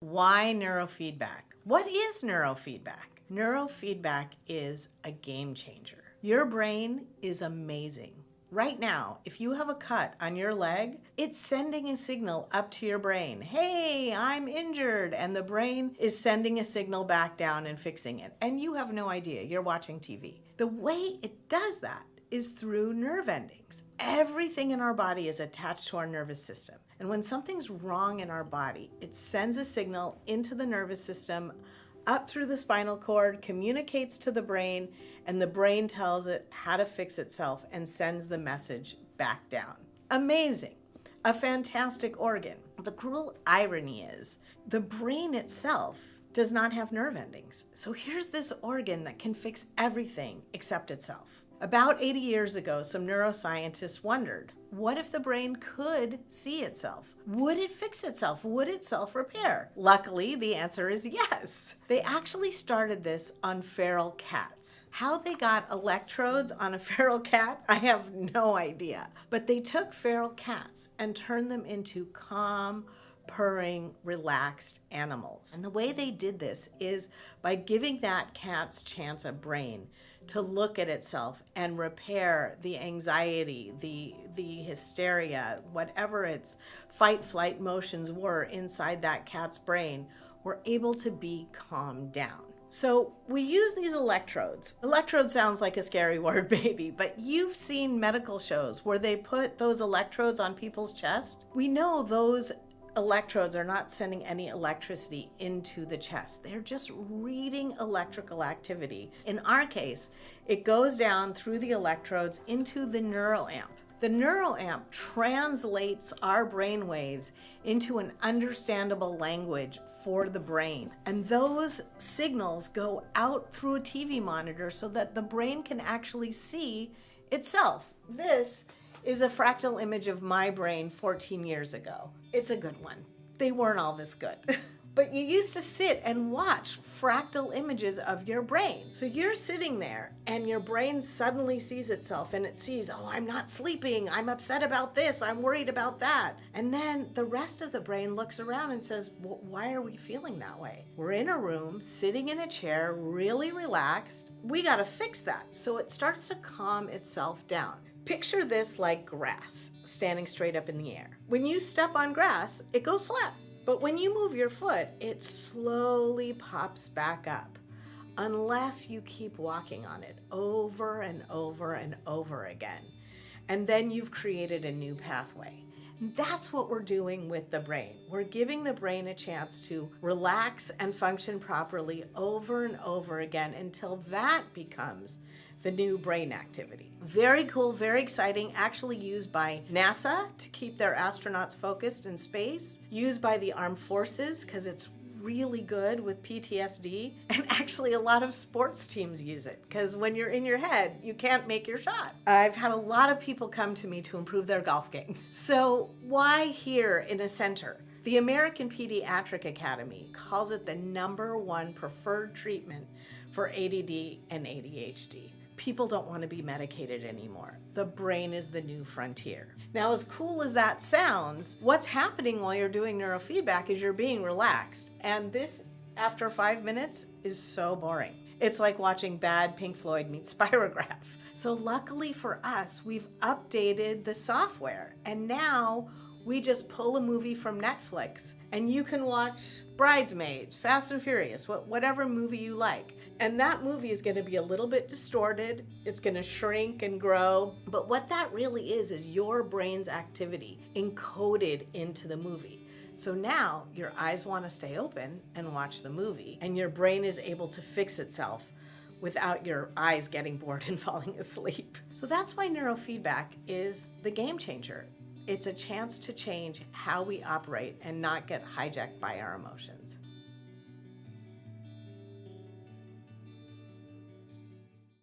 Why neurofeedback? What is neurofeedback? Neurofeedback is a game changer. Your brain is amazing. Right now, if you have a cut on your leg, it's sending a signal up to your brain. Hey, I'm injured. And the brain is sending a signal back down and fixing it. And you have no idea. You're watching TV. The way it does that is through nerve endings. Everything in our body is attached to our nervous system. And when something's wrong in our body, it sends a signal into the nervous system, up through the spinal cord, communicates to the brain, and the brain tells it how to fix itself and sends the message back down. Amazing. A fantastic organ. The cruel irony is the brain itself does not have nerve endings. So here's this organ that can fix everything except itself. About 80 years ago, some neuroscientists wondered, what if the brain could see itself? Would it fix itself? Would it self-repair? Luckily, the answer is yes. They actually started this on feral cats. How they got electrodes on a feral cat, I have no idea. But they took feral cats and turned them into calm, purring, relaxed animals. And the way they did this is by giving that cat's chance a brain to look at itself and repair the anxiety, the hysteria, whatever its fight-flight motions were inside that cat's brain, were able to be calmed down. So we use these electrodes. Electrode sounds like a scary word, baby, but you've seen medical shows where they put those electrodes on people's chest. We know those electrodes are not sending any electricity into the chest. They're just reading electrical activity. In our case, it goes down through the electrodes into the neuroamp. The neuroamp translates our brain waves into an understandable language for the brain. And those signals go out through a TV monitor so that the brain can actually see itself. This is a fractal image of my brain 14 years ago. It's a good one. They weren't all this good. But you used to sit and watch fractal images of your brain. So you're sitting there and your brain suddenly sees itself and it sees, oh, I'm not sleeping, I'm upset about this, I'm worried about that. And then the rest of the brain looks around and says, well, why are we feeling that way? We're in a room, sitting in a chair, really relaxed. We gotta fix that. So it starts to calm itself down. Picture this like grass standing straight up in the air. When you step on grass, it goes flat. But when you move your foot, it slowly pops back up, unless you keep walking on it over and over and over again. And then you've created a new pathway. That's what we're doing with the brain. We're giving the brain a chance to relax and function properly over and over again until that becomes the new brain activity. Very cool, very exciting, actually used by NASA to keep their astronauts focused in space, used by the armed forces because it's really good with PTSD, and actually a lot of sports teams use it because when you're in your head, you can't make your shot. I've had a lot of people come to me to improve their golf game. So why here in a center? The American Pediatric Academy calls it the #1 preferred treatment for ADD and ADHD. People don't want to be medicated anymore. The brain is the new frontier. Now, as cool as that sounds, what's happening while you're doing neurofeedback is you're being relaxed. And this, after 5 minutes, is so boring. It's like watching bad Pink Floyd meet Spirograph. So luckily for us, we've updated the software. And now we just pull a movie from Netflix and you can watch Bridesmaids, Fast and Furious, whatever movie you like. And that movie is going to be a little bit distorted. It's going to shrink and grow. But what that really is your brain's activity encoded into the movie. So now your eyes want to stay open and watch the movie, and your brain is able to fix itself without your eyes getting bored and falling asleep. So that's why neurofeedback is the game changer. It's a chance to change how we operate and not get hijacked by our emotions.